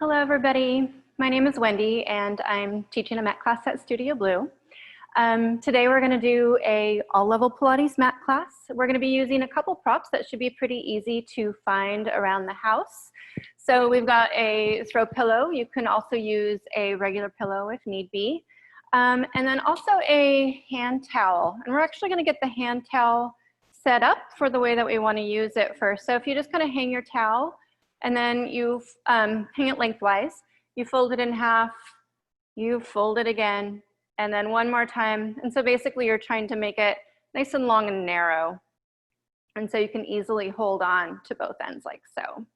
Hello, everybody. My name is Wendy, and I'm teaching a mat class at Studio Blue. Today, we're going to do a all-level Pilates mat class. We're going to be using a couple props that should be pretty easy to find around the house. So we've got a throw pillow. You can also use a regular pillow if need be. And then also a hand towel. And we're actually going to get the hand towel set up for the way that we want to use it first. So if you just kind of hang your towel, and then you hang it lengthwise, you fold it in half, you fold it again, and then one more time. And so basically you're trying to make it nice and long and narrow. And so you can easily hold on to both ends like so.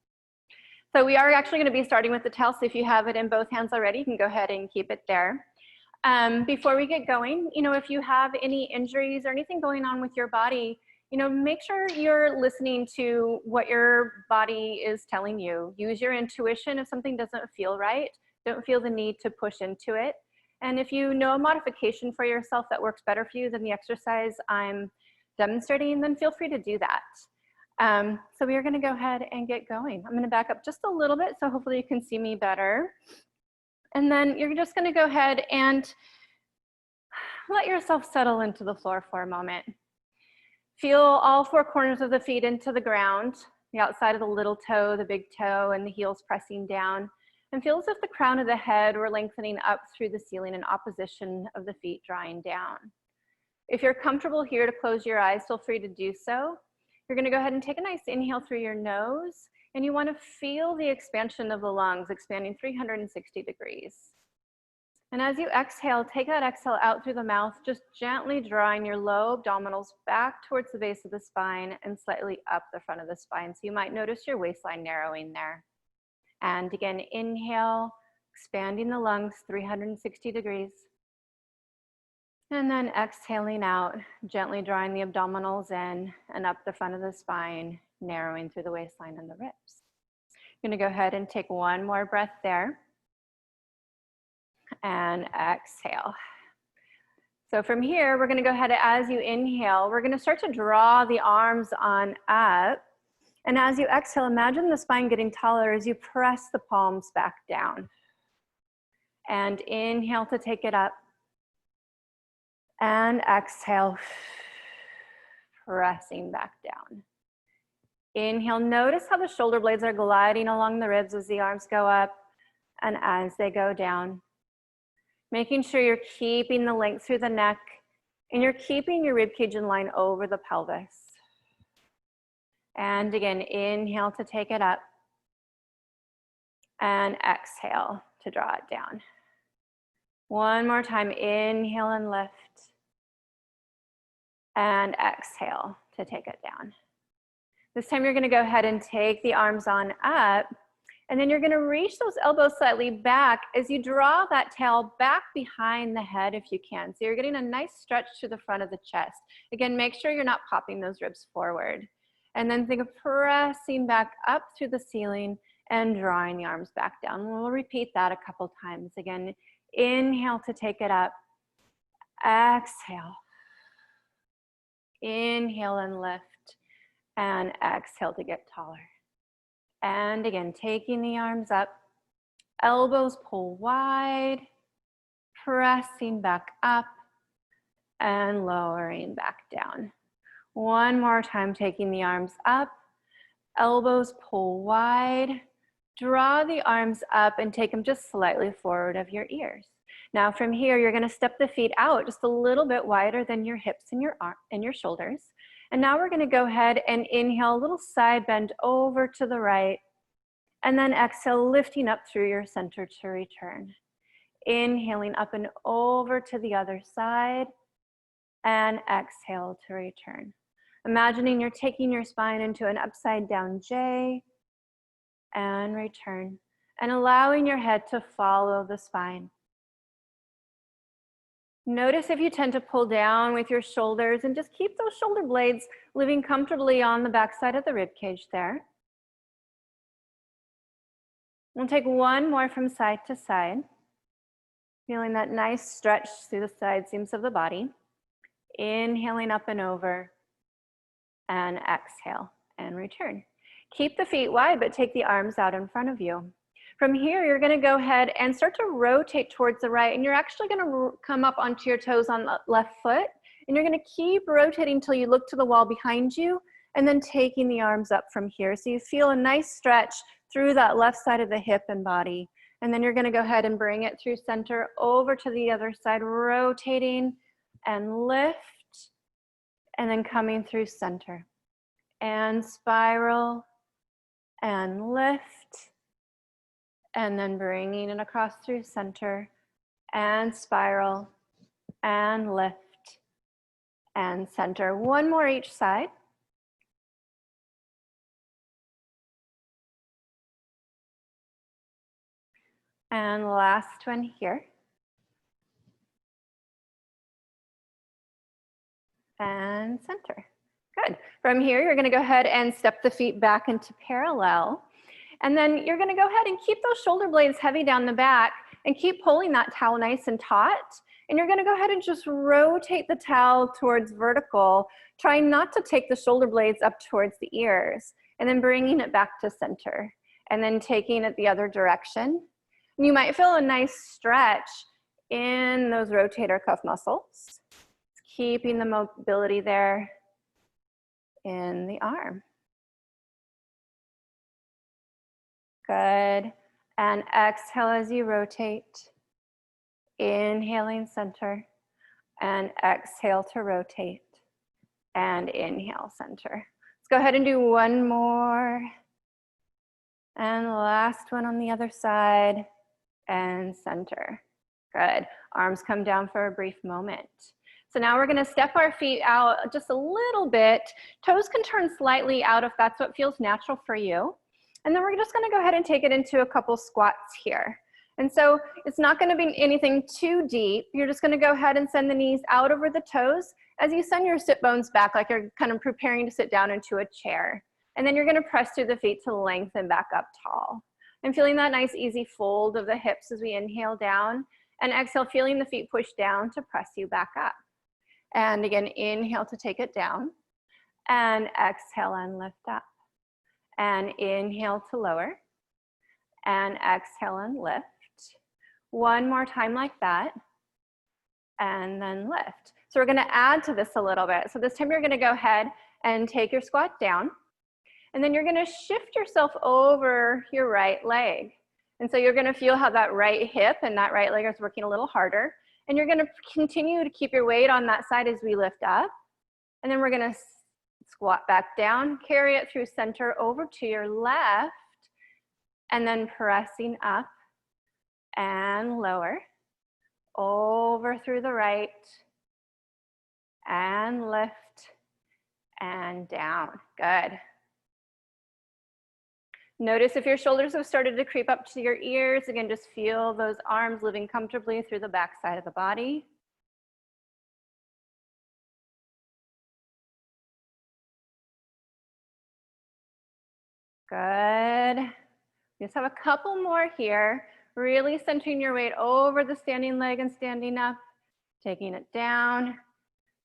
So we are actually gonna be starting with the towel. So if you have it in both hands already, you can go ahead and keep it there. Before we get going, if you have any injuries or anything going on with your body, make sure you're listening to what your body is telling you. Use your intuition. If something doesn't feel right, don't feel the need to push into it. And if you know a modification for yourself that works better for you than the exercise I'm demonstrating, then feel free to do that. So we are gonna go ahead and get going. I'm gonna back up just a little bit so hopefully you can see me better. And then you're just gonna go ahead and let yourself settle into the floor for a moment. Feel all four corners of the feet into the ground, the outside of the little toe, the big toe, and the heels pressing down. And feel as if the crown of the head were lengthening up through the ceiling in opposition of the feet drawing down. If you're comfortable here to close your eyes, feel free to do so. You're gonna go ahead and take a nice inhale through your nose, and you wanna feel the expansion of the lungs, expanding 360 degrees. And as you exhale, take that exhale out through the mouth, just gently drawing your low abdominals back towards the base of the spine and slightly up the front of the spine. So you might notice your waistline narrowing there. And again, inhale, expanding the lungs 360 degrees. And then exhaling out, gently drawing the abdominals in and up the front of the spine, narrowing through the waistline and the ribs. I'm gonna go ahead and take one more breath there. And exhale. So from here, we're gonna go ahead, as you inhale, we're gonna start to draw the arms on up. And as you exhale, imagine the spine getting taller as you press the palms back down. And inhale to take it up. And exhale, pressing back down. Inhale, notice how the shoulder blades are gliding along the ribs as the arms go up and as they go down. Making sure you're keeping the length through the neck and you're keeping your ribcage in line over the pelvis. And again, inhale to take it up and exhale to draw it down. One more time, inhale and lift and exhale to take it down. This time you're gonna go ahead and take the arms on up. And then you're gonna reach those elbows slightly back as you draw that tail back behind the head if you can. So you're getting a nice stretch to the front of the chest. Again, make sure you're not popping those ribs forward. And then think of pressing back up through the ceiling and drawing the arms back down. We'll repeat that a couple times. Again, inhale to take it up. Exhale. Inhale and lift. And exhale to get taller. And again, taking the arms up, elbows pull wide, pressing back up and lowering back down. One more time, taking the arms up, elbows pull wide, draw the arms up and take them just slightly forward of your ears. Now from here, you're gonna step the feet out just a little bit wider than your hips and your shoulders. And now we're gonna go ahead and inhale, a little side bend over to the right, and then exhale, lifting up through your center to return. Inhaling up and over to the other side, and exhale to return. Imagining you're taking your spine into an upside down J, and return, and allowing your head to follow the spine. Notice if you tend to pull down with your shoulders and just keep those shoulder blades living comfortably on the backside of the rib cage there. We'll take one more from side to side, feeling that nice stretch through the side seams of the body. Inhaling up and over, and exhale and return. Keep the feet wide, but take the arms out in front of you. From here, you're gonna go ahead and start to rotate towards the right, and you're actually gonna come up onto your toes on the left foot, and you're gonna keep rotating until you look to the wall behind you, and then taking the arms up from here. So you feel a nice stretch through that left side of the hip and body. And then you're gonna go ahead and bring it through center over to the other side, rotating and lift, and then coming through center. And spiral, and lift, and then bringing it across through center, and spiral, and lift, and center. One more each side. And last one here. And center. Good. From here, you're going to go ahead and step the feet back into parallel. And then you're going to go ahead and keep those shoulder blades heavy down the back and keep pulling that towel nice and taut. And you're going to go ahead and just rotate the towel towards vertical, trying not to take the shoulder blades up towards the ears, and then bringing it back to center, and then taking it the other direction. And you might feel a nice stretch in those rotator cuff muscles, keeping the mobility there in the arm. Good. And exhale as you rotate. Inhaling center. And exhale to rotate. And inhale center. Let's go ahead and do one more. And last one on the other side. And center. Good. Arms come down for a brief moment. So now we're going to step our feet out just a little bit. Toes can turn slightly out if that's what feels natural for you. And then we're just going to go ahead and take it into a couple squats here. And so it's not going to be anything too deep. You're just going to go ahead and send the knees out over the toes as you send your sit bones back, like you're kind of preparing to sit down into a chair. And then you're going to press through the feet to lengthen back up tall. And feeling that nice easy fold of the hips as we inhale down, and exhale, feeling the feet push down to press you back up. And again, inhale to take it down, and exhale and lift up. And inhale to lower, and exhale and lift. One more time like that, and then lift. So we're gonna add to this a little bit. So this time you're gonna go ahead and take your squat down, and then you're gonna shift yourself over your right leg. And so you're gonna feel how that right hip and that right leg is working a little harder. And you're gonna continue to keep your weight on that side as we lift up. And then we're gonna squat back down, carry it through center over to your left, and then pressing up and lower, over through the right, and lift, and down. Good. Notice if your shoulders have started to creep up to your ears. Again, just feel those arms living comfortably through the back side of the body. Good. We just have a couple more here. Really centering your weight over the standing leg and standing up, taking it down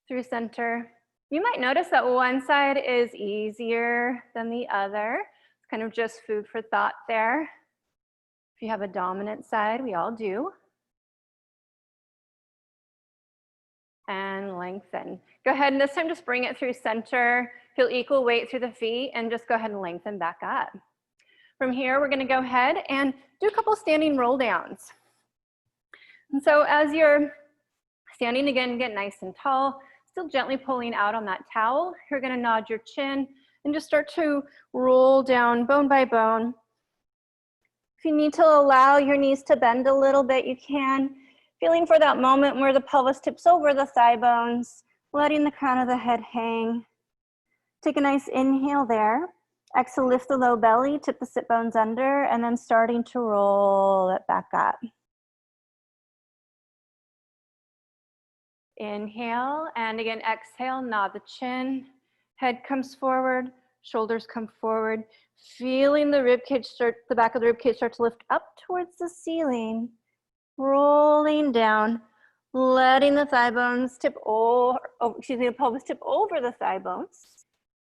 through center. You might notice that one side is easier than the other. It's kind of just food for thought there. If you have a dominant side, we all do. And lengthen. Go ahead and this time just bring it through center. Feel equal weight through the feet and just go ahead and lengthen back up. From here, we're gonna go ahead and do a couple standing roll downs. And so as you're standing again, get nice and tall, still gently pulling out on that towel. You're gonna nod your chin and just start to roll down bone by bone. If you need to allow your knees to bend a little bit, you can. Feeling for that moment where the pelvis tips over the thigh bones, letting the crown of the head hang. Take a nice inhale there. Exhale, lift the low belly, tip the sit bones under, and then starting to roll it back up. Inhale, and again, exhale, nod the chin. Head comes forward, shoulders come forward. Feeling the rib cage start, the back of the rib cage start to lift up towards the ceiling. Rolling down, letting the thigh bones tip over, the pelvis tip over the thigh bones.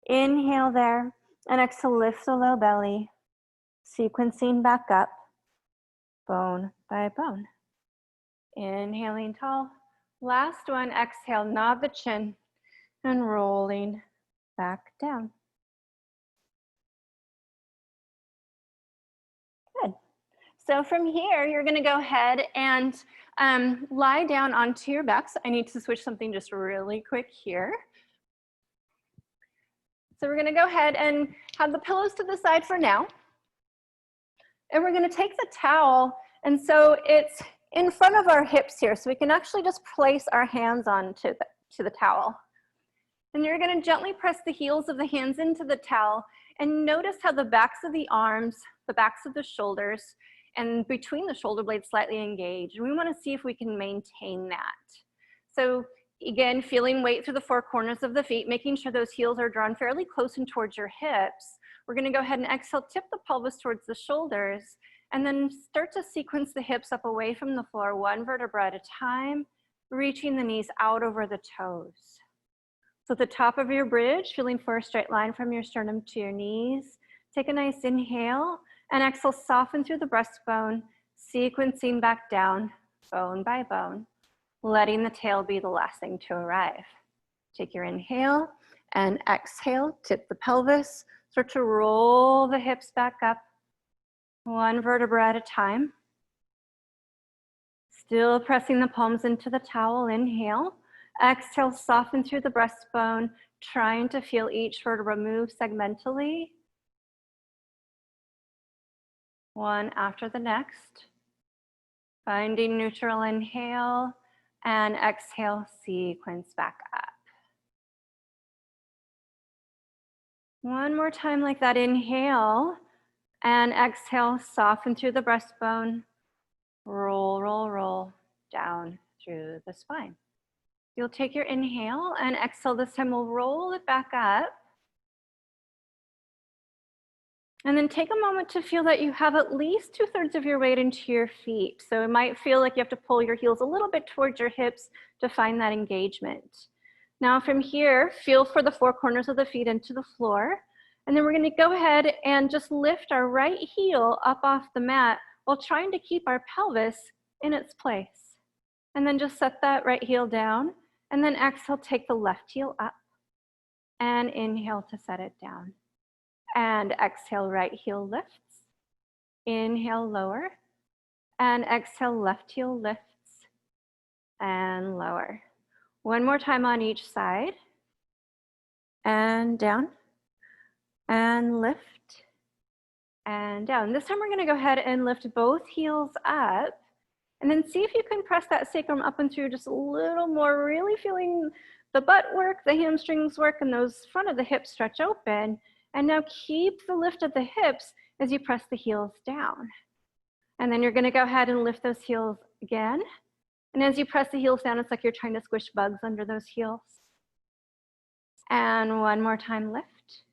Inhale there, and exhale, lift the low belly. Sequencing back up. bone by bone. Inhaling tall. Last one, exhale, nod the chin and rolling back down. Good. So from here, you're gonna go ahead and lie down onto your backs. I need to switch something just really quick here. So we're gonna go ahead and have the pillows to the side for now. And we're gonna take the towel, and so it's in front of our hips here, so we can actually just place our hands onto the towel. And you're gonna gently press the heels of the hands into the towel, and notice how the backs of the arms, the backs of the shoulders, and between the shoulder blades slightly engaged. And we wanna see if we can maintain that. So again, feeling weight through the four corners of the feet, making sure those heels are drawn fairly close and towards your hips. We're gonna go ahead and exhale, tip the pelvis towards the shoulders, and then start to sequence the hips up away from the floor, one vertebra at a time, reaching the knees out over the toes. So at the top of your bridge, feeling for a straight line from your sternum to your knees. Take a nice inhale, and exhale, soften through the breastbone, sequencing back down, bone by bone, letting the tail be the last thing to arrive. Take your inhale and exhale, tip the pelvis, start to roll the hips back up, one vertebra at a time. Still pressing the palms into the towel, inhale. Exhale, soften through the breastbone, trying to feel each vertebra move segmentally. One after the next. Finding neutral, inhale, and exhale, sequence back up. One more time like that, inhale, and exhale, soften through the breastbone, roll, roll, roll down through the spine. You'll take your inhale and exhale. This time we'll roll it back up. And then take a moment to feel that you have at least 2/3 of your weight into your feet. So it might feel like you have to pull your heels a little bit towards your hips to find that engagement. Now from here, feel for the four corners of the feet into the floor. And then we're gonna go ahead and just lift our right heel up off the mat while trying to keep our pelvis in its place. And then just set that right heel down. And then exhale, take the left heel up. And inhale to set it down. And exhale, right heel lifts. Inhale, lower. And exhale, left heel lifts. And lower. One more time on each side. And down. And lift. And down. This time we're going to go ahead and lift both heels up. And then see if you can press that sacrum up and through just a little more, really feeling the butt work, the hamstrings work, and those front of the hips stretch open. And now keep the lift of the hips as you press the heels down. And then you're gonna go ahead and lift those heels again. And as you press the heels down, it's like you're trying to squish bugs under those heels. And one more time, lift.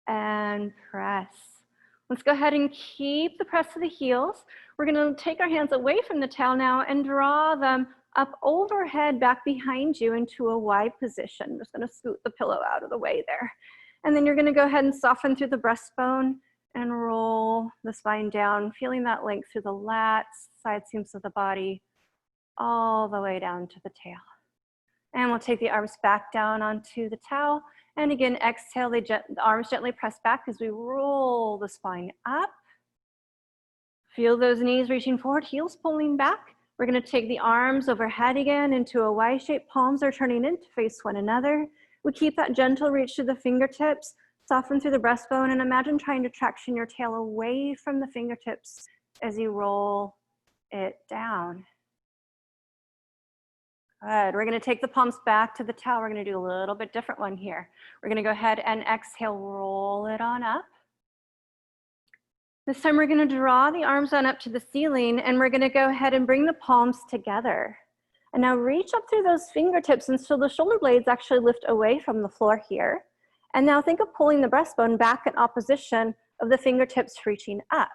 And press. Let's go ahead and keep the press of the heels. We're gonna take our hands away from the towel now and draw them up overhead, back behind you into a Y position. I'm just gonna scoot the pillow out of the way there. And then you're gonna go ahead and soften through the breastbone and roll the spine down, feeling that length through the lats, side seams of the body, all the way down to the tail. And we'll take the arms back down onto the towel. And again, exhale, the arms gently press back as we roll the spine up. Feel those knees reaching forward, heels pulling back. We're gonna take the arms overhead again into a Y shape. Palms are turning in to face one another. We keep that gentle reach to the fingertips, soften through the breastbone, and imagine trying to traction your tail away from the fingertips as you roll it down. Good. We're going to take the palms back to the towel. We're going to do a little bit different one here. We're going to go ahead and exhale, roll it on up. This time we're going to draw the arms on up to the ceiling, and we're going to go ahead and bring the palms together. And now reach up through those fingertips until the shoulder blades actually lift away from the floor here. And now think of pulling the breastbone back in opposition of the fingertips reaching up.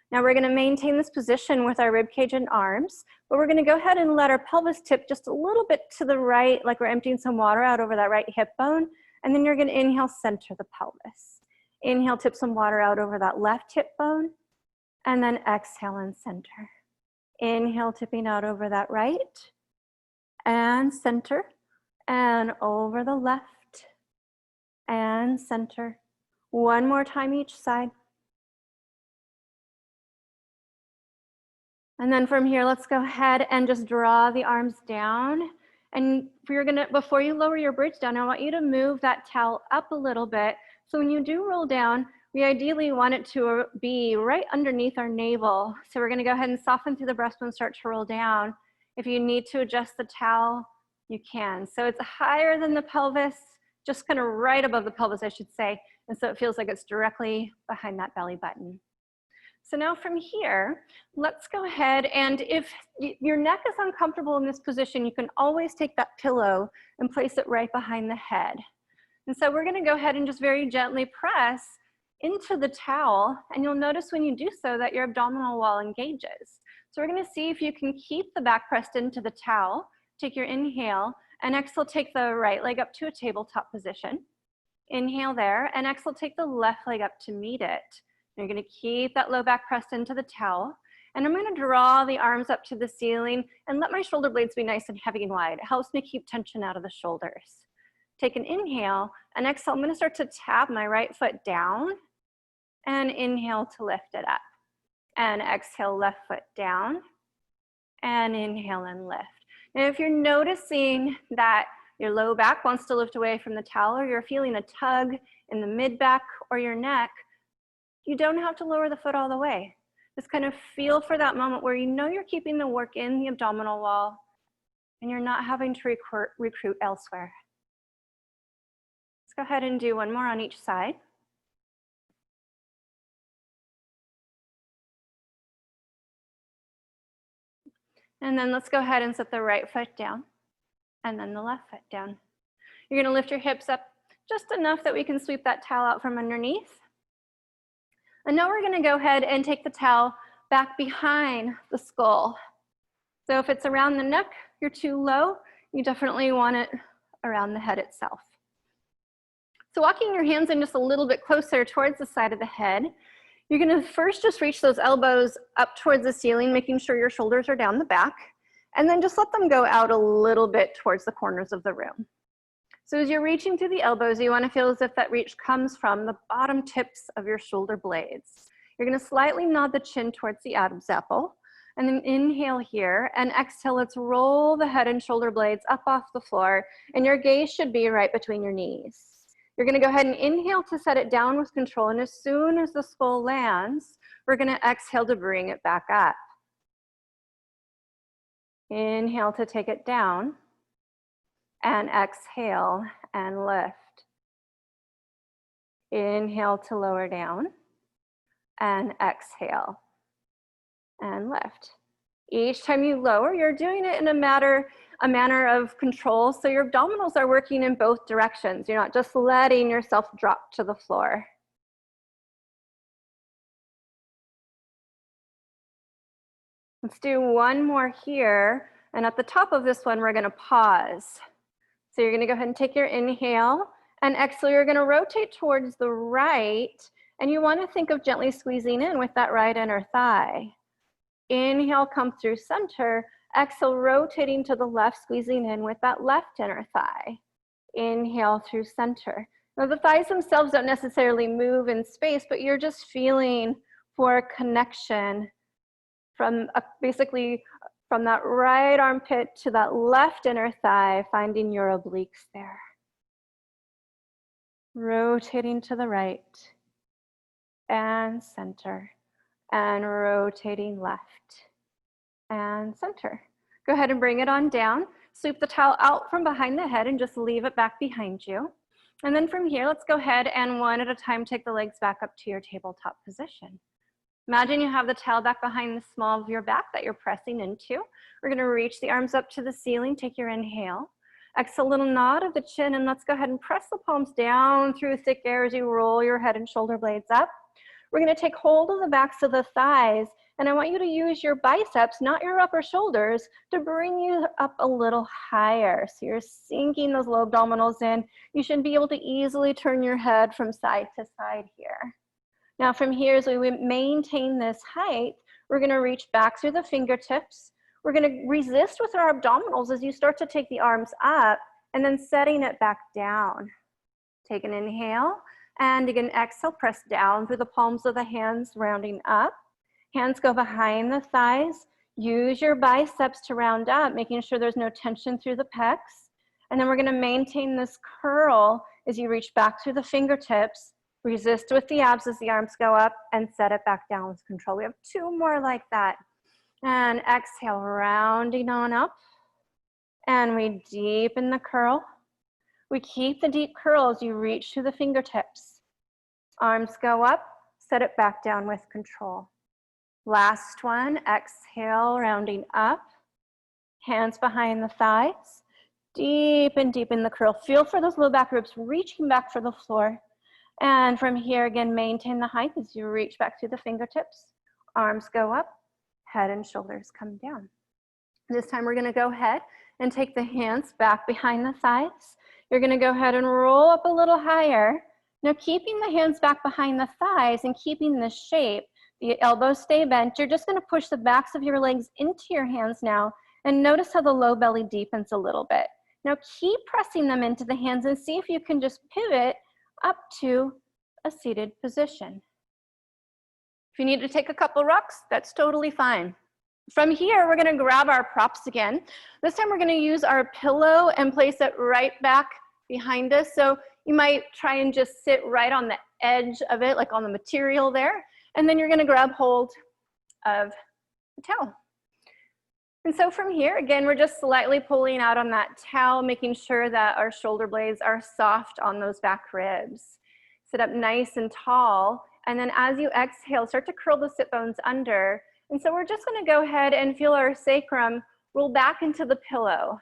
Now we're gonna maintain this position with our rib cage and arms, but we're gonna go ahead and let our pelvis tip just a little bit to the right, like we're emptying some water out over that right hip bone. And then you're gonna inhale, center the pelvis. Inhale, tip some water out over that left hip bone. and then exhale and center. Inhale, tipping out over that right, and center, and over the left, and center. One more time each side. And then from here, let's go ahead and just draw the arms down. And before you lower your bridge down, I want you to move that towel up a little bit. So when you do roll down, we ideally want it to be right underneath our navel. So we're gonna go ahead and soften through the breastbone, start to roll down. If you need to adjust the towel, you can. So it's higher than the pelvis, just kind of right above the pelvis, I should say. And so it feels like it's directly behind that belly button. So now from here, let's go ahead, and if your neck is uncomfortable in this position, you can always take that pillow and place it right behind the head. And so we're gonna go ahead and just very gently press into the towel, and you'll notice when you do so that your abdominal wall engages. So we're gonna see if you can keep the back pressed into the towel, take your inhale, and exhale, take the right leg up to a tabletop position. Inhale there, and exhale, take the left leg up to meet it. You're gonna keep that low back pressed into the towel. And I'm gonna draw the arms up to the ceiling and let my shoulder blades be nice and heavy and wide. It helps me keep tension out of the shoulders. Take an inhale, and exhale, I'm gonna start to tap my right foot down, and inhale to lift it up. And exhale, left foot down, and inhale and lift. Now if you're noticing that your low back wants to lift away from the towel, or you're feeling a tug in the mid back or your neck, you don't have to lower the foot all the way. Just kind of feel for that moment where you know you're keeping the work in the abdominal wall and you're not having to recruit elsewhere. Let's go ahead and do one more on each side. And then let's go ahead and set the right foot down and then the left foot down. You're gonna lift your hips up just enough that we can sweep that towel out from underneath. And now we're gonna go ahead and take the towel back behind the skull. So if it's around the neck, you're too low, you definitely want it around the head itself. So walking your hands in just a little bit closer towards the side of the head, you're gonna first just reach those elbows up towards the ceiling, making sure your shoulders are down the back, and then just let them go out a little bit towards the corners of the room. So as you're reaching through the elbows, you want to feel as if that reach comes from the bottom tips of your shoulder blades. You're going to slightly nod the chin towards the Adam's apple, and then inhale here, and exhale, let's roll the head and shoulder blades up off the floor, and your gaze should be right between your knees. You're going to go ahead and inhale to set it down with control, and as soon as the skull lands, we're going to exhale to bring it back up. Inhale to take it down, and exhale and lift. Inhale to lower down, and exhale and lift. Each time you lower, you're doing it in a manner of control, so your abdominals are working in both directions. You're not just letting yourself drop to the floor. Let's do one more here, and at the top of this one, we're gonna pause. So you're gonna go ahead and take your inhale, and exhale, you're gonna rotate towards the right, and you wanna think of gently squeezing in with that right inner thigh. Inhale, come through center. Exhale, rotating to the left, squeezing in with that left inner thigh. Inhale through center. Now the thighs themselves don't necessarily move in space, but you're just feeling for a connection from basically from that right armpit to that left inner thigh, finding your obliques there. Rotating to the right and center, and rotating left and center. Go ahead and bring it on down. Sweep the towel out from behind the head and just leave it back behind you. And then from here, let's go ahead and one at a time take the legs back up to your tabletop position. Imagine you have the towel back behind the small of your back that you're pressing into. We're gonna reach the arms up to the ceiling, take your inhale. Exhale, a little nod of the chin, and let's go ahead and press the palms down through thick air as you roll your head and shoulder blades up. We're gonna take hold of the backs of the thighs, and I want you to use your biceps, not your upper shoulders, to bring you up a little higher. So you're sinking those low abdominals in. You should be able to easily turn your head from side to side here. Now from here, as we maintain this height, we're gonna reach back through the fingertips. We're gonna resist with our abdominals as you start to take the arms up and then setting it back down. Take an inhale, and again, exhale, press down through the palms of the hands, rounding up. Hands go behind the thighs. Use your biceps to round up, making sure there's no tension through the pecs. And then we're gonna maintain this curl as you reach back through the fingertips. Resist with the abs as the arms go up and set it back down with control. We have 2 more like that. And exhale, rounding on up. And we deepen the curl. We keep the deep curl as you reach through the fingertips. Arms go up, set it back down with control. Last one, exhale, rounding up. Hands behind the thighs. Deepen the curl. Feel for those low back ribs reaching back for the floor. And from here, again, maintain the height as you reach back through the fingertips. Arms go up, head and shoulders come down. This time we're gonna go ahead and take the hands back behind the thighs. You're gonna go ahead and roll up a little higher. Now keeping the hands back behind the thighs and keeping this shape, the elbows stay bent. You're just gonna push the backs of your legs into your hands now and notice how the low belly deepens a little bit. Now keep pressing them into the hands and see if you can just pivot up to a seated position. If you need to take a couple rocks, that's totally fine. From here, we're gonna grab our props again. This time we're gonna use our pillow and place it right back behind us. So you might try and just sit right on the edge of it, like on the material there. And then you're gonna grab hold of the towel. And so from here, again, we're just slightly pulling out on that towel, making sure that our shoulder blades are soft on those back ribs. Sit up nice and tall. And then as you exhale, start to curl the sit bones under. And so we're just gonna go ahead and feel our sacrum roll back into the pillow.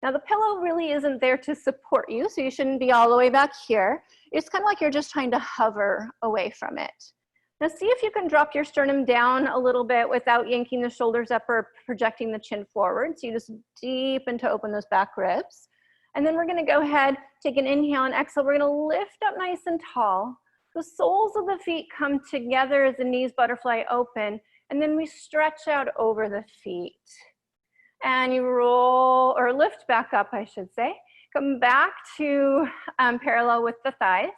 Now the pillow really isn't there to support you, so you shouldn't be all the way back here. It's kind of like you're just trying to hover away from it. Now see if you can drop your sternum down a little bit without yanking the shoulders up or projecting the chin forward. So you just deepen to open those back ribs. And then we're gonna go ahead, take an inhale and exhale. We're gonna lift up nice and tall. The soles of the feet come together as the knees butterfly open. And then we stretch out over the feet. And you roll, or lift back up, I should say. Come back to parallel with the thighs.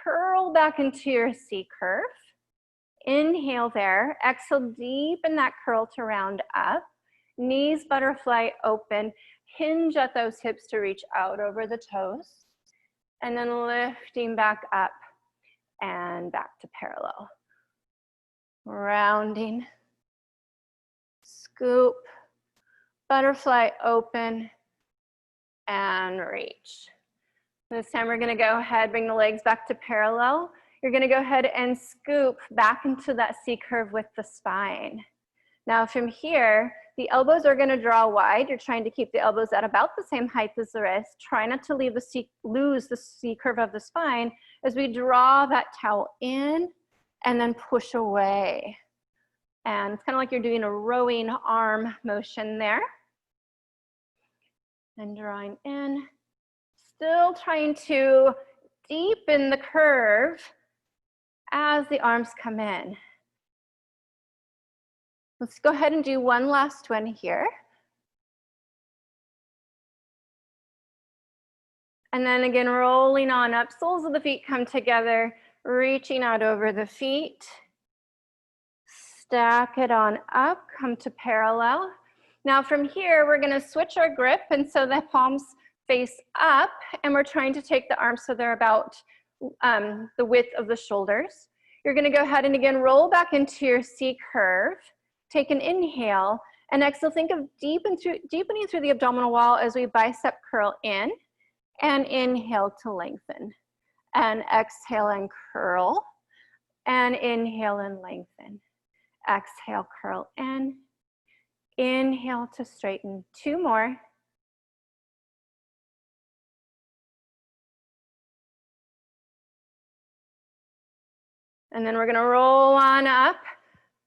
Curl back into your C curve. Inhale there. Exhale, deepen that curl to round up. Knees butterfly open. Hinge at those hips to reach out over the toes. And then lifting back up and back to parallel. Rounding. Scoop. Butterfly open. And reach. This time we're going to go ahead, bring the legs back to parallel. You're going to go ahead and scoop back into that C curve with the spine. Now from here, the elbows are going to draw wide. You're trying to keep the elbows at about the same height as the wrist. Try not to lose the C curve of the spine as we draw that towel in and then push away. And it's kind of like you're doing a rowing arm motion there. And drawing in. Still trying to deepen the curve as the arms come in. Let's go ahead and do one last one here. And then again, rolling on up. Soles of the feet come together, reaching out over the feet. Stack it on up, come to parallel. Now from here, we're gonna switch our grip, and so the palms face up, and we're trying to take the arms so they're about the width of the shoulders. You're gonna go ahead and again, roll back into your C curve. Take an inhale, and exhale, think of deepening through the abdominal wall as we bicep curl in, and inhale to lengthen. And exhale and curl, and inhale and lengthen. Exhale, curl in. Inhale to straighten. 2 more. And then we're gonna roll on up.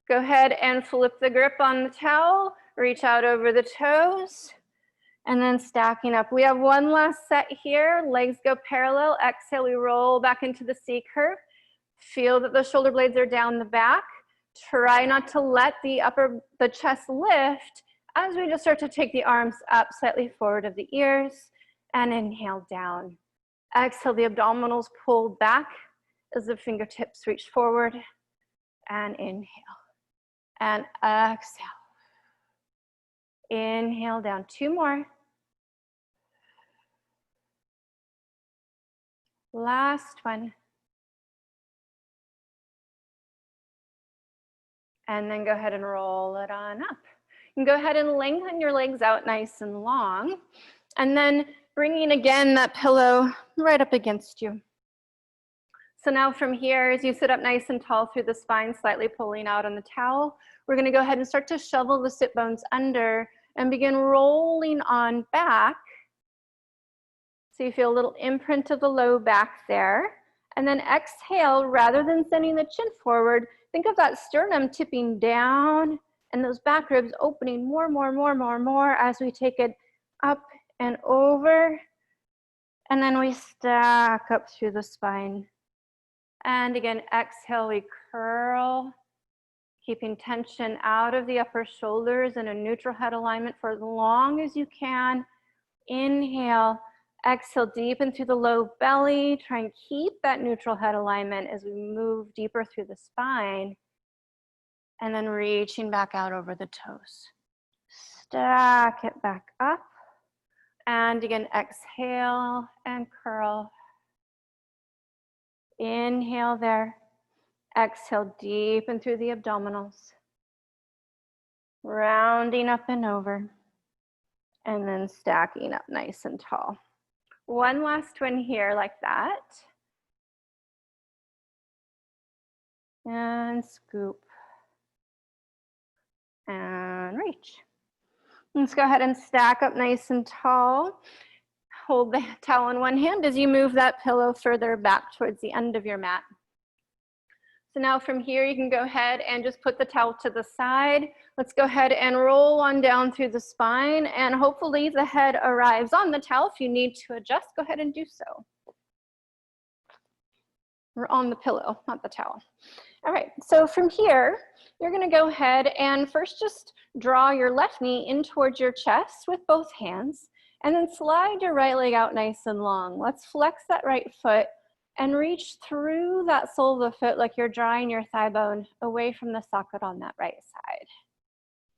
Go ahead and flip the grip on the towel. Reach out over the toes. And then stacking up. We have one last set here. Legs go parallel. Exhale, we roll back into the C curve. Feel that the shoulder blades are down the back. Try not to let the chest lift as we just start to take the arms up slightly forward of the ears and inhale down. Exhale, the abdominals pull back as the fingertips reach forward, and inhale and exhale. Inhale down, 2 more. Last one. And then go ahead and roll it on up. You can go ahead and lengthen your legs out nice and long. And then bringing again that pillow right up against you. So now from here, as you sit up nice and tall through the spine, slightly pulling out on the towel, we're gonna go ahead and start to shovel the sit bones under and begin rolling on back. So you feel a little imprint of the low back there. And then exhale, rather than sending the chin forward, think of that sternum tipping down and those back ribs opening more as we take it up and over. And then we stack up through the spine. And again, exhale, we curl, keeping tension out of the upper shoulders in a neutral head alignment for as long as you can. Inhale, exhale, deepen through the low belly. Try and keep that neutral head alignment as we move deeper through the spine. And then reaching back out over the toes. Stack it back up. And again, exhale and curl. Inhale there. Exhale, deepen through the abdominals. Rounding up and over. And then stacking up nice and tall. One last one here like that. And scoop. And reach. Let's go ahead and stack up nice and tall. Hold the towel in one hand as you move that pillow further back towards the end of your mat. So now from here, you can go ahead and just put the towel to the side. Let's go ahead and roll on down through the spine, and hopefully the head arrives on the towel. If you need to adjust, go ahead and do so. We're on the pillow, not the towel. All right, so from here, you're gonna go ahead and first just draw your left knee in towards your chest with both hands, and then slide your right leg out nice and long. Let's flex that right foot and reach through that sole of the foot like you're drawing your thigh bone away from the socket on that right side.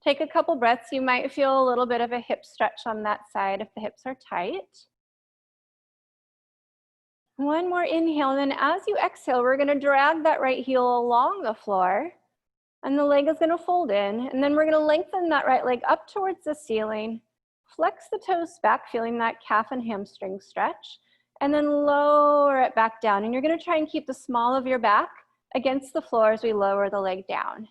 Take a couple breaths. You might feel a little bit of a hip stretch on that side if the hips are tight. One more inhale, and then as you exhale, we're gonna drag that right heel along the floor, and the leg is gonna fold in, and then we're gonna lengthen that right leg up towards the ceiling, flex the toes back, feeling that calf and hamstring stretch, and then lower it back down. And you're gonna try and keep the small of your back against the floor as we lower the leg down.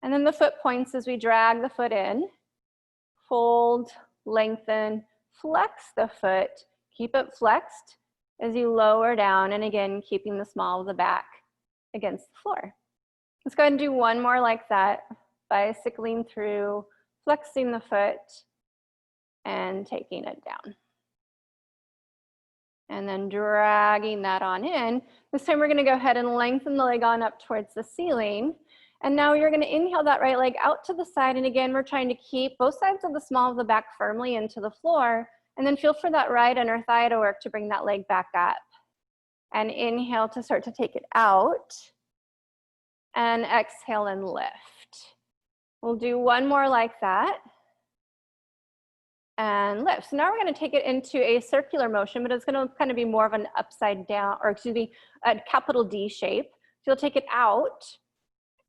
And then the foot points as we drag the foot in, fold, lengthen, flex the foot, keep it flexed as you lower down, and again, keeping the small of the back against the floor. Let's go ahead and do one more like that, bicycling through, flexing the foot, and taking it down. And then dragging that on in. This time we're gonna go ahead and lengthen the leg on up towards the ceiling. And now you're gonna inhale that right leg out to the side, and again, we're trying to keep both sides of the small of the back firmly into the floor, and then feel for that right inner thigh to work to bring that leg back up. And inhale to start to take it out, and exhale and lift. We'll do one more like that, and lift. So now we're gonna take it into a circular motion, but it's gonna kind of be more of an upside down, or excuse me, a capital D shape. So you'll take it out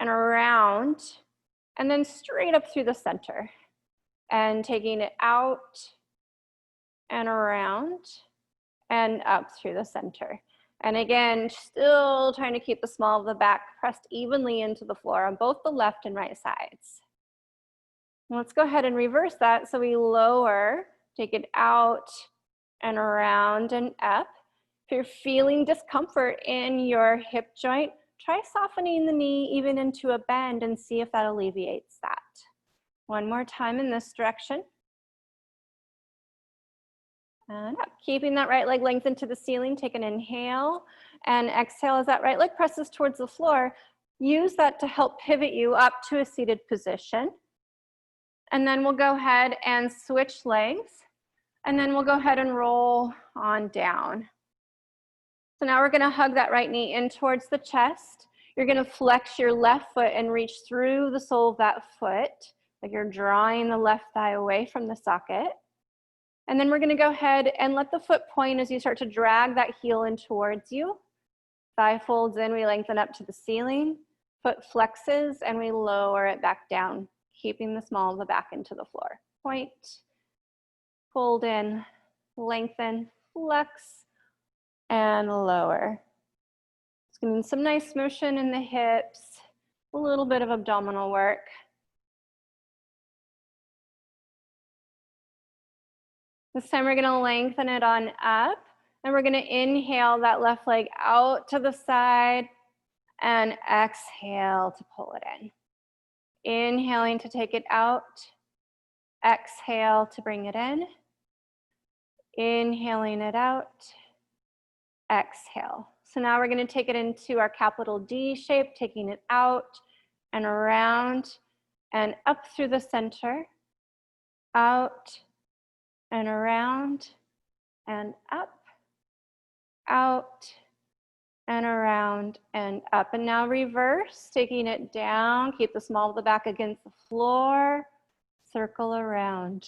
and around, and then straight up through the center. And taking it out and around and up through the center. And again, still trying to keep the small of the back pressed evenly into the floor on both the left and right sides. Let's go ahead and reverse that. So we lower, take it out and around and up. If you're feeling discomfort in your hip joint, try softening the knee even into a bend and see if that alleviates that. One more time in this direction. And up. Keeping that right leg lengthened to the ceiling, take an inhale. And exhale as that right leg presses towards the floor. Use that to help pivot you up to a seated position. And then we'll go ahead and switch legs. And then we'll go ahead and roll on down. So now we're gonna hug that right knee in towards the chest. You're gonna flex your left foot and reach through the sole of that foot, like you're drawing the left thigh away from the socket. And then we're gonna go ahead and let the foot point as you start to drag that heel in towards you. Thigh folds in, we lengthen up to the ceiling. Foot flexes and we lower it back down, keeping the small of the back into the floor. Point, fold in, lengthen, flex, and lower. It's gonna be some nice motion in the hips, a little bit of abdominal work. This time we're gonna lengthen it on up, and we're gonna inhale that left leg out to the side and exhale to pull it in. Inhaling to take it out, exhale to bring it in. Inhaling it out, exhale. So now we're gonna take it into our capital D shape, taking it out and around and up through the center, out and around and up, out and around and up. And now reverse, taking it down, keep the small of the back against the floor, circle around.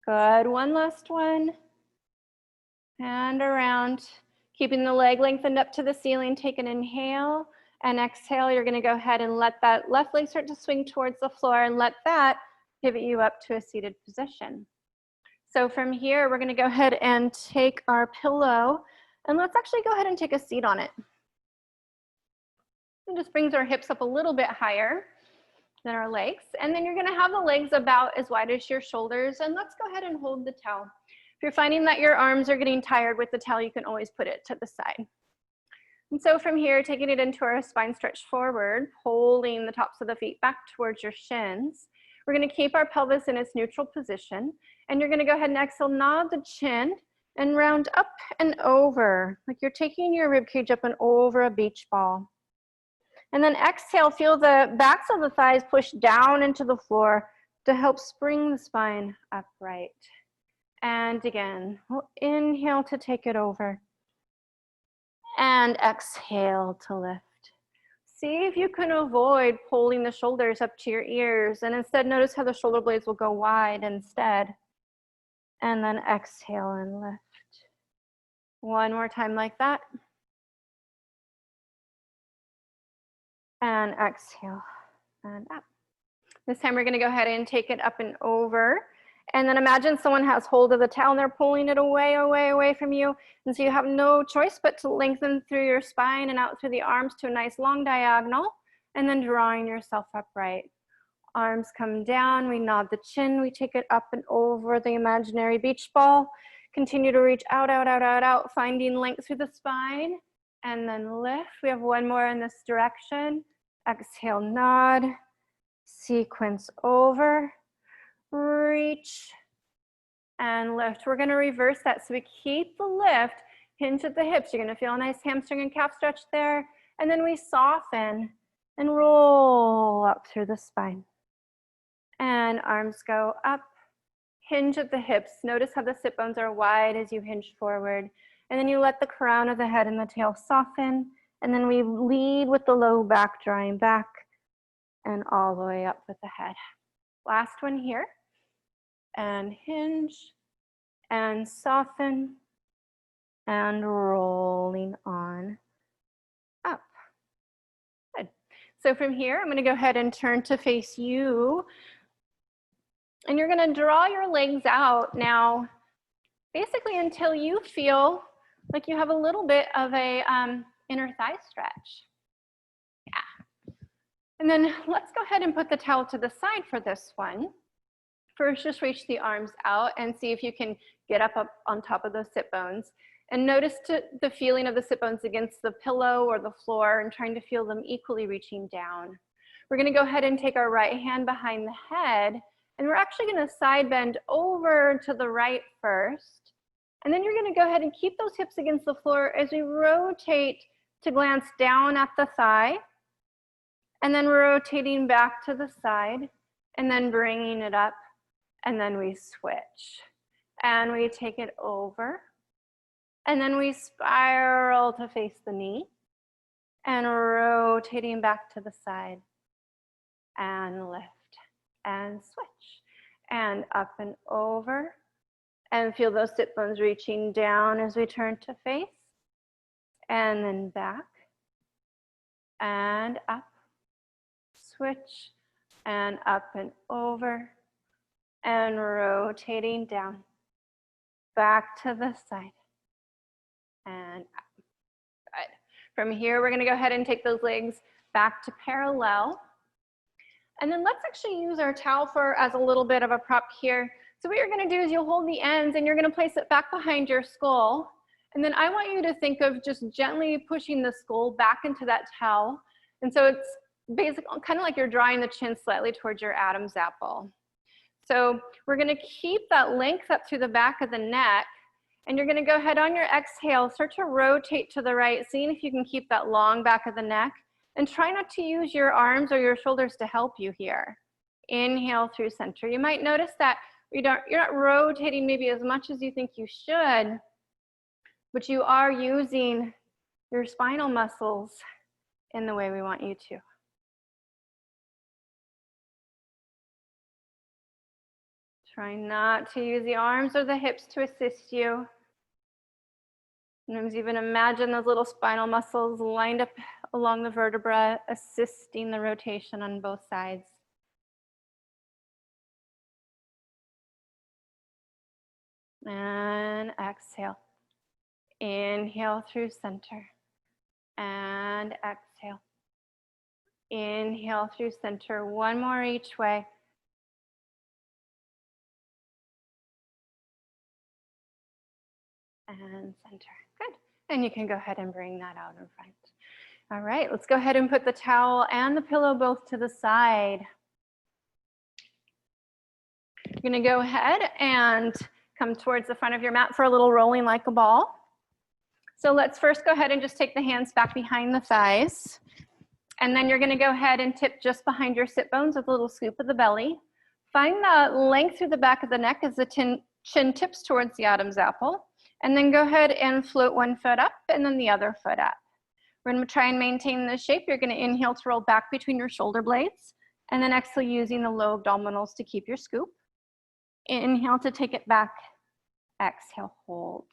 Good, one last one. And around, keeping the leg lengthened up to the ceiling, take an inhale and exhale. You're gonna go ahead and let that left leg start to swing towards the floor and let that pivot you up to a seated position. So from here, we're gonna go ahead and take our pillow and let's actually go ahead and take a seat on it. It just brings our hips up a little bit higher than our legs. And then you're gonna have the legs about as wide as your shoulders, and let's go ahead and hold the towel. If you're finding that your arms are getting tired with the towel, you can always put it to the side. And so from here, taking it into our spine stretch forward, holding the tops of the feet back towards your shins. We're gonna keep our pelvis in its neutral position, and you're gonna go ahead and exhale, nod the chin, and round up and over, like you're taking your rib cage up and over a beach ball. And then exhale, feel the backs of the thighs push down into the floor to help spring the spine upright. And again, we'll inhale to take it over. And exhale to lift. See if you can avoid pulling the shoulders up to your ears, and instead notice how the shoulder blades will go wide instead. And then exhale and lift. One more time like that. And exhale and up. This time we're gonna go ahead and take it up and over. And then imagine someone has hold of the towel and they're pulling it away, away, away from you. And so you have no choice but to lengthen through your spine and out through the arms to a nice long diagonal, and then drawing yourself upright. Arms come down, we nod the chin, we take it up and over the imaginary beach ball. Continue to reach out, out, out, out, out, finding length through the spine, and then lift. We have one more in this direction. Exhale, nod, sequence over, reach, and lift. We're gonna reverse that. So we keep the lift, hinge at the hips. You're gonna feel a nice hamstring and calf stretch there. And then we soften and roll up through the spine. And arms go up, hinge at the hips. Notice how the sit bones are wide as you hinge forward. And then you let the crown of the head and the tail soften. And then we lead with the low back, drawing back and all the way up with the head. Last one here. And hinge and soften and rolling on up. Good. So from here, I'm going to go ahead and turn to face you. And you're going to draw your legs out now, basically until you feel like you have a little bit of a inner thigh stretch. Yeah. And then let's go ahead and put the towel to the side for this one. First, just reach the arms out and see if you can get up on top of those sit bones. And notice the feeling of the sit bones against the pillow or the floor, and trying to feel them equally reaching down. We're going to go ahead and take our right hand behind the head, And we're actually gonna side bend over to the right first. And then you're gonna go ahead and keep those hips against the floor as we rotate to glance down at the thigh. And then we're rotating back to the side and then bringing it up. And then we switch. And we take it over. And then we spiral to face the knee. And rotating back to the side. And lift. And switch. And up and over. And feel those sit bones reaching down as we turn to face. And then back. And up. Switch. And up and over. And rotating down. Back to the side. And up. Good. From here, we're going to go ahead and take those legs back to parallel. And then let's actually use our towel for as a little bit of a prop here. So what you're going to do is you'll hold the ends and you're going to place it back behind your skull. And then I want you to think of just gently pushing the skull back into that towel. And so it's basically kind of like you're drawing the chin slightly towards your Adam's apple. So we're going to keep that length up through the back of the neck. And you're going to go ahead on your exhale, start to rotate to the right, seeing if you can keep that long back of the neck. And try not to use your arms or your shoulders to help you here. Inhale through center. You might notice that you're not rotating maybe as much as you think you should, but you are using your spinal muscles in the way we want you to. Try not to use the arms or the hips to assist you. Sometimes even imagine those little spinal muscles lined up along the vertebra, assisting the rotation on both sides. And exhale. Inhale through center. And exhale. Inhale through center. One more each way. And center. Good. And you can go ahead and bring that out in front. All right, let's go ahead and put the towel and the pillow both to the side. You're going to go ahead and come towards the front of your mat for a little rolling like a ball. So let's first go ahead and just take the hands back behind the thighs. And then you're going to go ahead and tip just behind your sit bones with a little scoop of the belly. Find the length through the back of the neck as the chin tips towards the Adam's apple. And then go ahead and float one foot up and then the other foot up. We're going to try and maintain this shape. You're going to inhale to roll back between your shoulder blades. And then exhale using the low abdominals to keep your scoop. Inhale to take it back. Exhale, hold.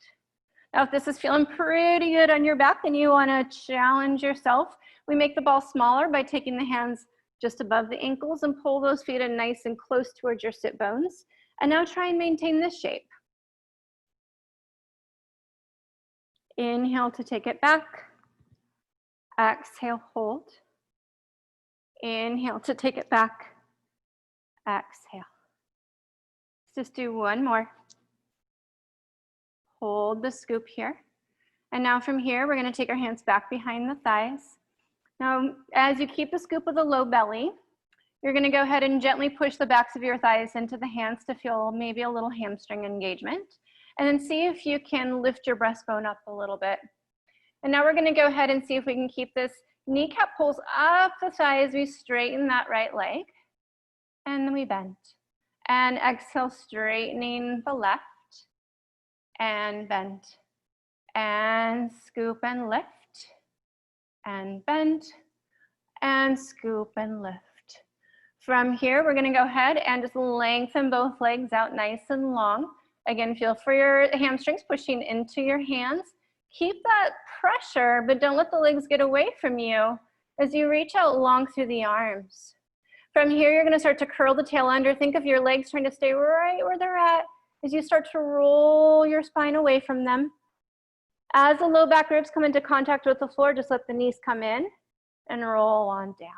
Now if this is feeling pretty good on your back and you want to challenge yourself, we make the ball smaller by taking the hands just above the ankles and pull those feet in nice and close towards your sit bones. And now try and maintain this shape. Inhale to take it back. Exhale, hold. Inhale to take it back. Exhale. Let's just do one more. Hold the scoop here. And now from here, we're going to take our hands back behind the thighs. Now, as you keep the scoop with a low belly, you're going to go ahead and gently push the backs of your thighs into the hands to feel maybe a little hamstring engagement. And then see if you can lift your breastbone up a little bit. And now we're going to go ahead and see if we can keep this kneecap pulls up the thigh as we straighten that right leg. And then we bend. And exhale, straightening the left. And bend. And scoop and lift. And bend. And scoop and lift. From here, we're going to go ahead and just lengthen both legs out nice and long. Again, feel for your hamstrings pushing into your hands. Keep that pressure, but don't let the legs get away from you as you reach out long through the arms. From here, you're going to start to curl the tail under. Think of your legs trying to stay right where they're at as you start to roll your spine away from them. As the low back ribs come into contact with the floor, just let the knees come in and roll on down.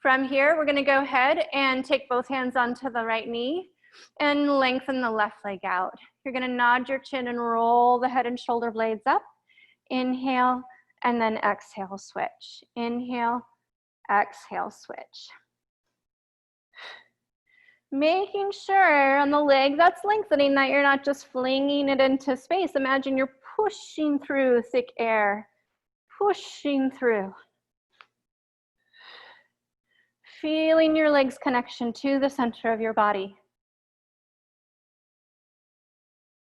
From here, we're going to go ahead and take both hands onto the right knee and lengthen the left leg out. You're going to nod your chin and roll the head and shoulder blades up. Inhale, and then exhale, switch. Inhale, exhale, switch. Making sure on the leg that's lengthening that you're not just flinging it into space. Imagine you're pushing through thick air, pushing through. Feeling your leg's connection to the center of your body.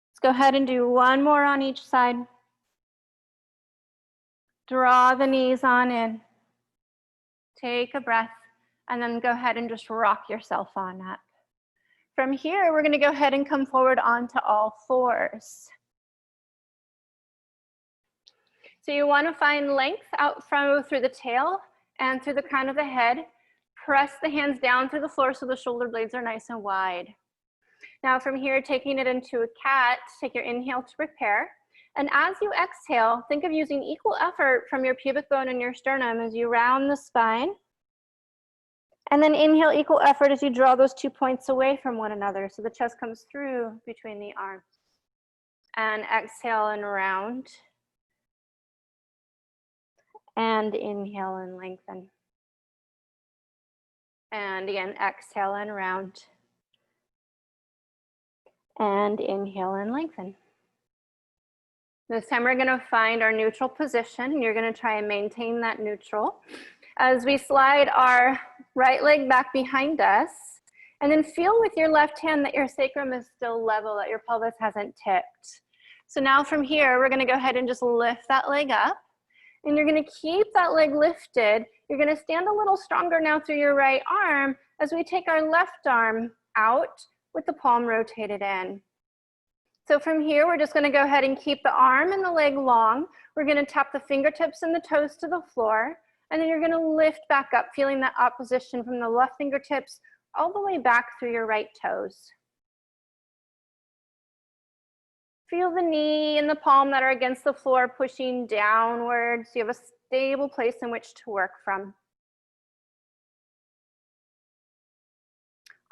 Let's go ahead and do one more on each side. Draw the knees on in. Take a breath, and then go ahead and just rock yourself on up. From here, we're gonna go ahead and come forward onto all fours. So you wanna find length out through the tail and through the crown of the head. Press the hands down through the floor so the shoulder blades are nice and wide. Now from here, taking it into a cat, take your inhale to prepare. And as you exhale, think of using equal effort from your pubic bone and your sternum as you round the spine. And then inhale equal effort as you draw those 2 points away from one another so the chest comes through between the arms. And exhale and round. And inhale and lengthen. And again, exhale and round. And inhale and lengthen. This time we're gonna find our neutral position. You're gonna try and maintain that neutral. As we slide our right leg back behind us, and then feel with your left hand that your sacrum is still level, that your pelvis hasn't tipped. So now from here, we're gonna go ahead and just lift that leg up, and you're gonna keep that leg lifted. You're gonna stand a little stronger now through your right arm as we take our left arm out with the palm rotated in. So from here, we're just gonna go ahead and keep the arm and the leg long. We're gonna tap the fingertips and the toes to the floor, and then you're gonna lift back up, feeling that opposition from the left fingertips all the way back through your right toes. Feel the knee and the palm that are against the floor pushing downwards. You have a stable place in which to work from.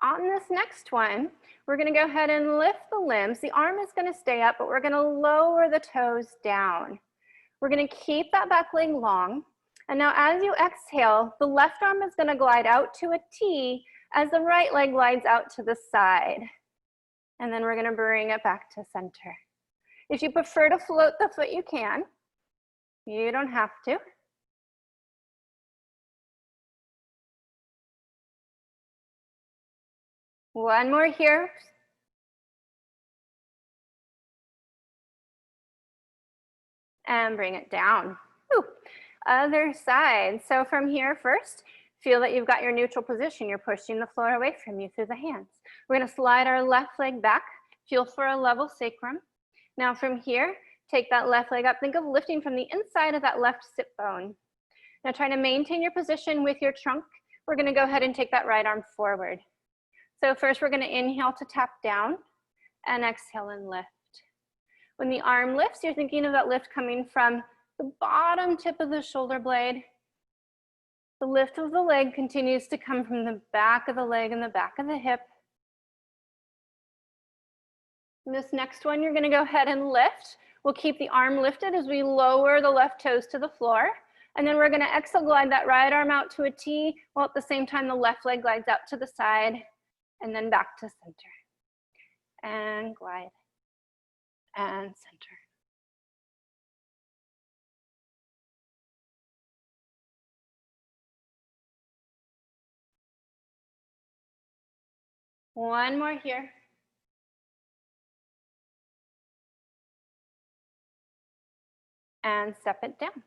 On this next one, we're gonna go ahead and lift the limbs. The arm is gonna stay up, but we're gonna lower the toes down. We're gonna keep that back leg long. And now as you exhale, the left arm is gonna glide out to a T as the right leg glides out to the side. And then we're gonna bring it back to center. If you prefer to float the foot, you can. You don't have to. One more here. And bring it down. Ooh. Other side. So from here first, feel that you've got your neutral position. You're pushing the floor away from you through the hands. We're gonna slide our left leg back. Feel for a level sacrum. Now from here, take that left leg up. Think of lifting from the inside of that left sit bone. Now trying to maintain your position with your trunk. We're gonna go ahead and take that right arm forward. So first we're gonna inhale to tap down and exhale and lift. When the arm lifts, you're thinking of that lift coming from the bottom tip of the shoulder blade. The lift of the leg continues to come from the back of the leg and the back of the hip. And this next one, you're gonna go ahead and lift. We'll keep the arm lifted as we lower the left toes to the floor. And then we're gonna exhale, glide that right arm out to a T, while at the same time the left leg glides out to the side and then back to center. And glide and center. One more here. And step it down.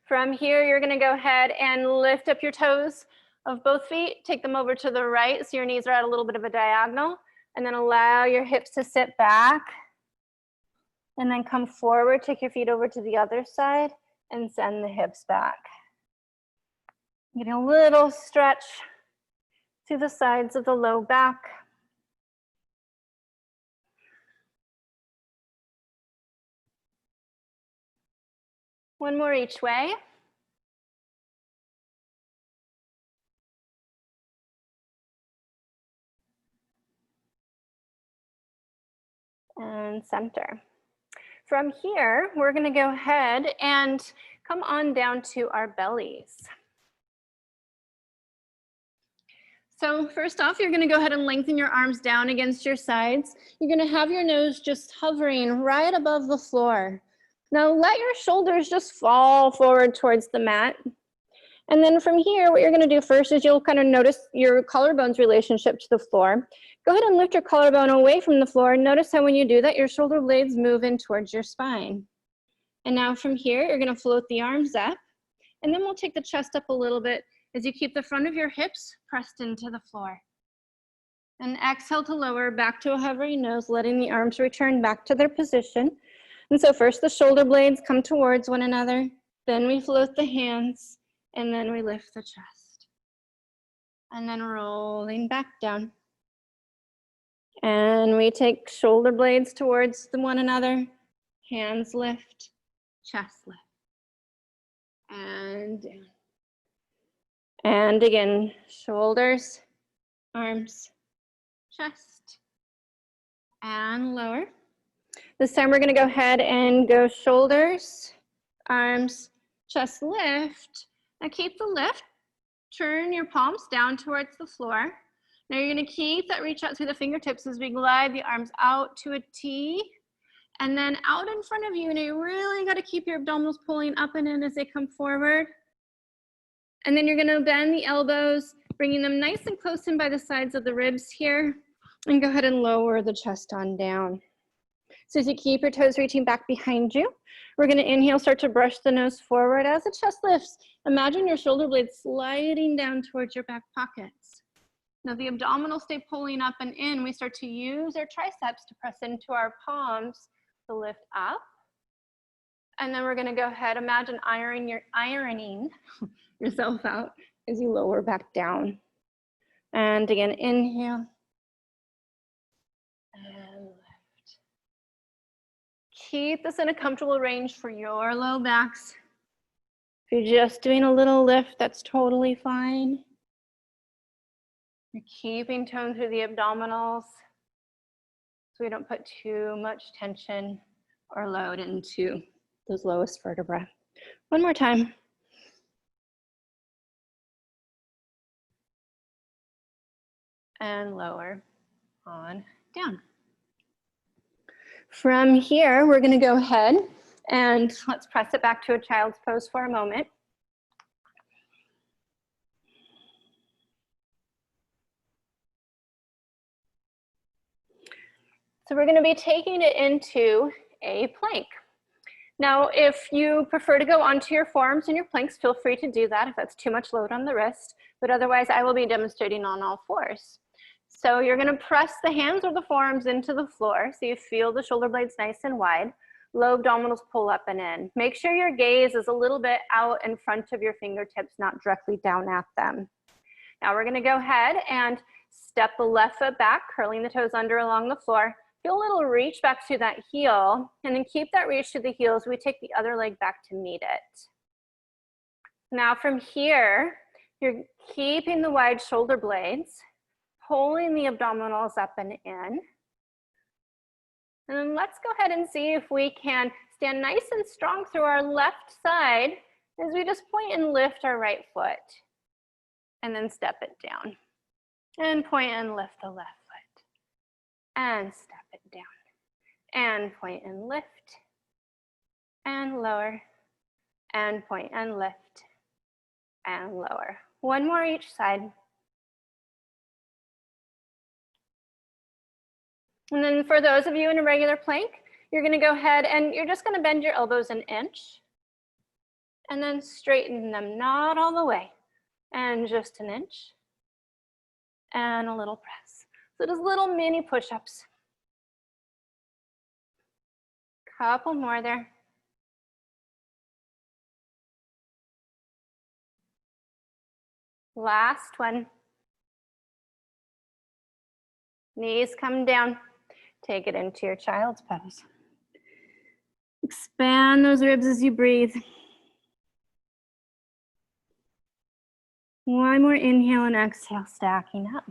From here, you're gonna go ahead and lift up your toes of both feet, take them over to the right so your knees are at a little bit of a diagonal, and then allow your hips to sit back. And then come forward, take your feet over to the other side and send the hips back. Getting a little stretch to the sides of the low back. One more each way. And center. From here, we're gonna go ahead and come on down to our bellies. So first off, you're gonna go ahead and lengthen your arms down against your sides. You're gonna have your nose just hovering right above the floor. Now let your shoulders just fall forward towards the mat. And then from here, what you're gonna do first is you'll kind of notice your collarbone's relationship to the floor. Go ahead and lift your collarbone away from the floor. Notice how when you do that, your shoulder blades move in towards your spine. And now from here, you're gonna float the arms up. And then we'll take the chest up a little bit as you keep the front of your hips pressed into the floor. And exhale to lower back to a hovering nose, letting the arms return back to their position. And so first the shoulder blades come towards one another, then we float the hands, and then we lift the chest. And then rolling back down. And we take shoulder blades towards one another, hands lift, chest lift. And down. And again, shoulders, arms, chest, and lower. This time we're gonna go ahead and go shoulders, arms, chest lift. Now keep the lift, turn your palms down towards the floor. Now you're gonna keep that reach out through the fingertips as we glide the arms out to a T. And then out in front of you, and you really gotta keep your abdominals pulling up and in as they come forward. And then you're gonna bend the elbows, bringing them nice and close in by the sides of the ribs here, and go ahead and lower the chest on down. So as you keep your toes reaching back behind you, we're gonna inhale, start to brush the nose forward as the chest lifts. Imagine your shoulder blades sliding down towards your back pockets. Now the abdominals stay pulling up and in. We start to use our triceps to press into our palms to lift up. And then we're gonna go ahead, imagine ironing yourself out as you lower back down. And again, inhale. And lift. Keep this in a comfortable range for your low backs. If you're just doing a little lift, that's totally fine. You're keeping tone through the abdominals so we don't put too much tension or load into those lowest vertebrae. One more time. And lower on down. From here, we're gonna go ahead and let's press it back to a child's pose for a moment. So we're gonna be taking it into a plank. Now, if you prefer to go onto your forearms and your planks, feel free to do that if that's too much load on the wrist, but otherwise I will be demonstrating on all fours. So you're gonna press the hands or the forearms into the floor so you feel the shoulder blades nice and wide. Low abdominals pull up and in. Make sure your gaze is a little bit out in front of your fingertips, not directly down at them. Now we're gonna go ahead and step the left foot back, curling the toes under along the floor. Feel a little reach back to that heel, and then keep that reach to the heel as we take the other leg back to meet it. Now from here, you're keeping the wide shoulder blades, pulling the abdominals up and in. And then let's go ahead and see if we can stand nice and strong through our left side as we just point and lift our right foot. And then step it down. And point and lift the left foot. And step it down. And point and lift. And lower. And point and lift. And lower. One more each side. And then for those of you in a regular plank, you're gonna go ahead and you're just gonna bend your elbows an inch and then straighten them, not all the way, and just an inch and a little press. So just little mini push-ups. Couple more there. Last one. Knees come down. Take it into your child's pose. Expand those ribs as you breathe. One more inhale and exhale, stacking up.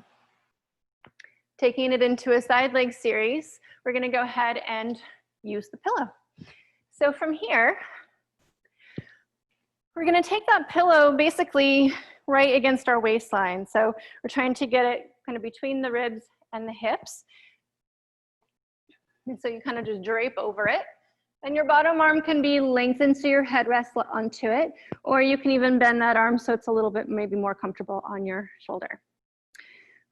Taking it into a side leg series, we're gonna go ahead and use the pillow. So from here, we're gonna take that pillow, basically right against our waistline. So we're trying to get it kind of between the ribs and the hips. And so you kind of just drape over it. And your bottom arm can be lengthened so your head rests onto it, or you can even bend that arm so it's a little bit maybe more comfortable on your shoulder.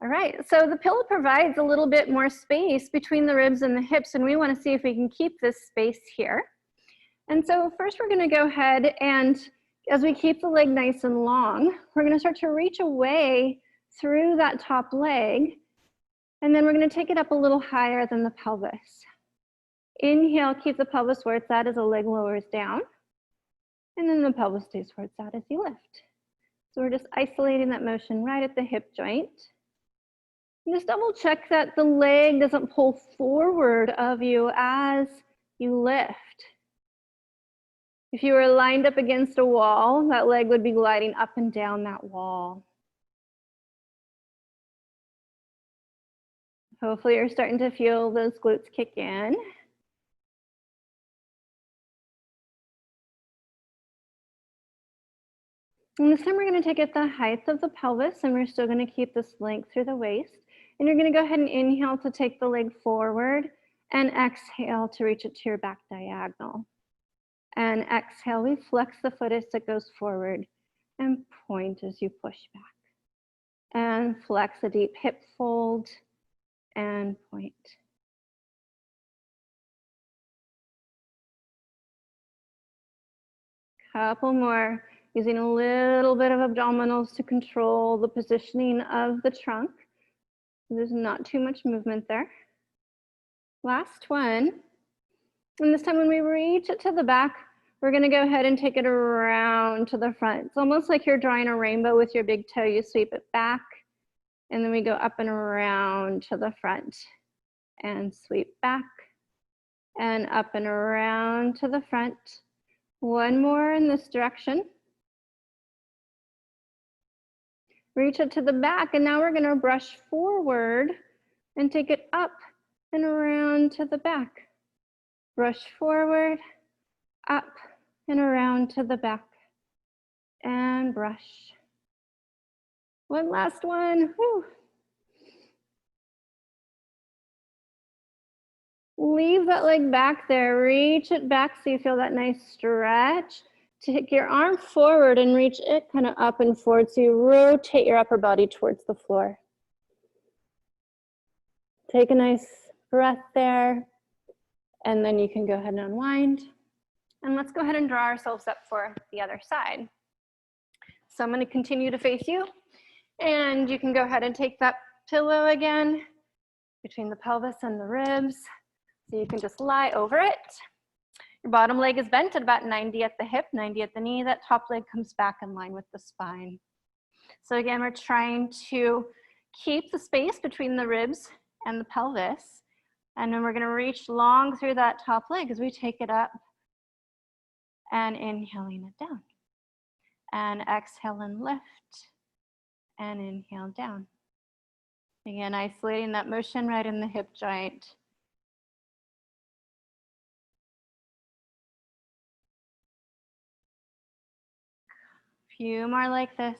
All right, so the pillow provides a little bit more space between the ribs and the hips, and we want to see if we can keep this space here. And so first we're going to go ahead and, as we keep the leg nice and long, we're going to start to reach away through that top leg, and then we're going to take it up a little higher than the pelvis. Inhale, keep the pelvis where it's at as the leg lowers down, and then the pelvis stays where it's at as you lift. So we're just isolating that motion right at the hip joint. And just double check that the leg doesn't pull forward of you as you lift. If you were lined up against a wall, that leg would be gliding up and down that wall. Hopefully you're starting to feel those glutes kick in. And this time we're going to take it the height of the pelvis, and we're still going to keep this length through the waist. And you're going to go ahead and inhale to take the leg forward, and exhale to reach it to your back diagonal. And exhale, we flex the foot as it goes forward, and point as you push back. And flex a deep hip fold, and point. Couple more. Using a little bit of abdominals to control the positioning of the trunk. There's not too much movement there. Last one. And this time when we reach it to the back, we're going to go ahead and take it around to the front. It's almost like you're drawing a rainbow with your big toe. You sweep it back, and then we go up and around to the front. And sweep back, and up and around to the front. One more in this direction. Reach it to the back, and now we're going to brush forward and take it up and around to the back. Brush forward, up and around to the back, and brush. One last one. Whew. Leave that leg back there. Reach it back so you feel that nice stretch. Take your arm forward and reach it kind of up and forward so you rotate your upper body towards the floor. Take a nice breath there, and then you can go ahead and unwind. And let's go ahead and draw ourselves up for the other side. So I'm going to continue to face you, and you can go ahead and take that pillow again between the pelvis and the ribs. So you can just lie over it. Your bottom leg is bent at about 90 at the hip, 90 at the knee. That top leg comes back in line with the spine. So again, we're trying to keep the space between the ribs and the pelvis. And then we're going to reach long through that top leg as we take it up and inhaling it down. And exhale and lift, and inhale down. Again, isolating that motion right in the hip joint. Few more like this.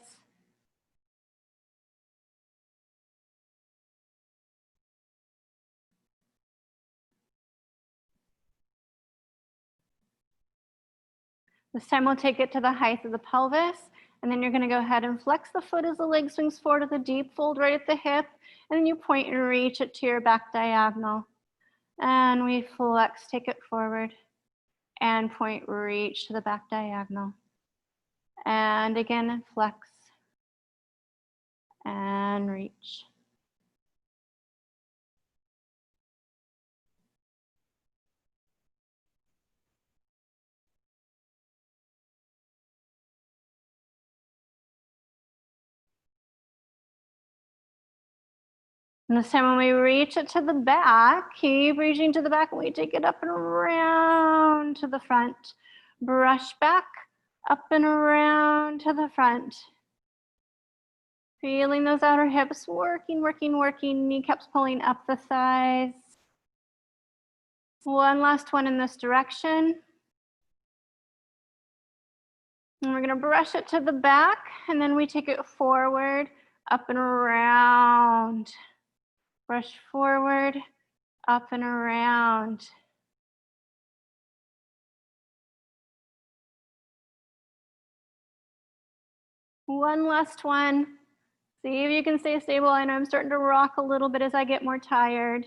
This time we'll take it to the height of the pelvis, and then you're going to go ahead and flex the foot as the leg swings forward with a deep fold right at the hip, and then you point and reach it to your back diagonal. And we flex, take it forward, and point, reach to the back diagonal. And again, flex and reach. And this time when we reach it to the back, keep reaching to the back, and we take it up and around to the front. Brush back, up and around to the front. Feeling those outer hips, working, working, working, kneecaps pulling up the thighs. One last one in this direction. And we're gonna brush it to the back, and then we take it forward, up and around. Brush forward, up and around. One last one. See if you can stay stable. I know I'm starting to rock a little bit as I get more tired.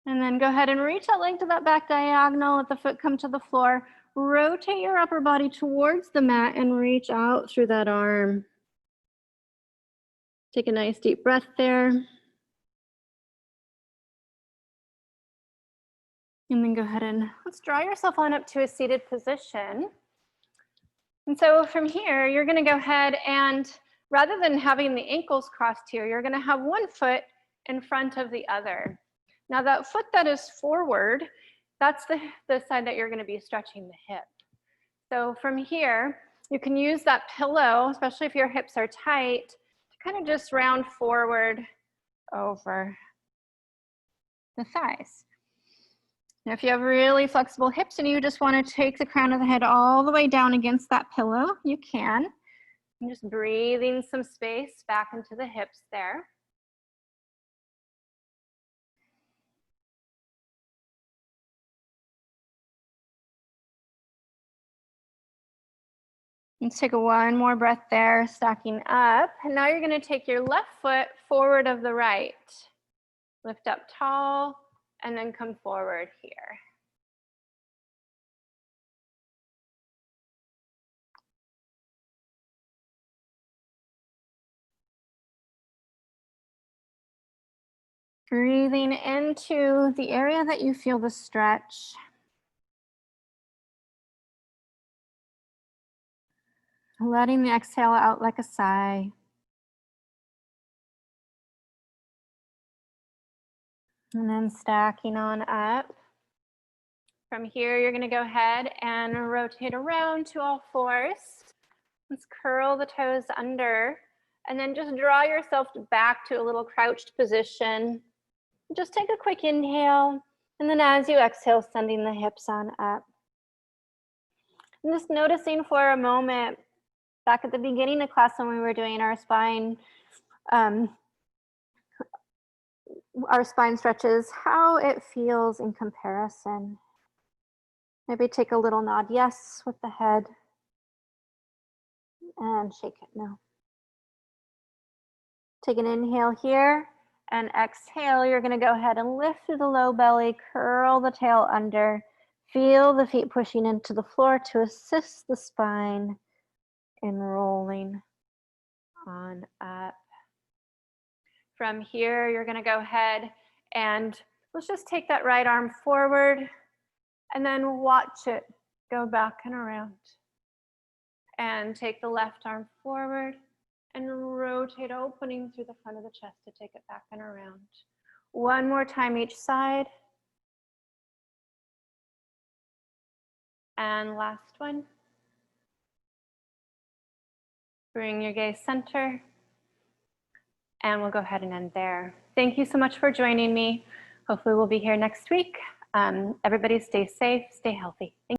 And then go ahead and reach that leg to that back diagonal. Let the foot come to the floor. Rotate your upper body towards the mat and reach out through that arm. Take a nice deep breath there. And then go ahead and let's draw yourself on up to a seated position. And so from here, you're gonna go ahead and rather than having the ankles crossed here, you're gonna have one foot in front of the other. Now that foot that is forward, that's the side that you're gonna be stretching the hip. So from here, you can use that pillow, especially if your hips are tight, to kind of just round forward over the thighs. Now, if you have really flexible hips and you just want to take the crown of the head all the way down against that pillow, you can. And just breathing some space back into the hips there. Let's take one more breath there, stacking up. And now you're going to take your left foot forward of the right. Lift up tall and then come forward here. Breathing into the area that you feel the stretch. Letting the exhale out like a sigh. And then stacking on up. From here, you're gonna go ahead and rotate around to all fours. Let's curl the toes under and then just draw yourself back to a little crouched position. Just take a quick inhale, and then as you exhale, sending the hips on up. And just noticing for a moment, back at the beginning of class when we were doing our spine stretches, how it feels in comparison. Maybe take a little nod yes with the head and shake it no. Take an inhale here and exhale. You're going to go ahead and lift through the low belly, curl the tail under, feel the feet pushing into the floor to assist the spine in rolling on up. From here, you're going to go ahead and let's just take that right arm forward and then watch it go back and around. And take the left arm forward and rotate, opening through the front of the chest to take it back and around. One more time each side. And last one. Bring your gaze center. And we'll go ahead and end there. Thank you so much for joining me. Hopefully we'll be here next week. Everybody stay safe, stay healthy. Thank you.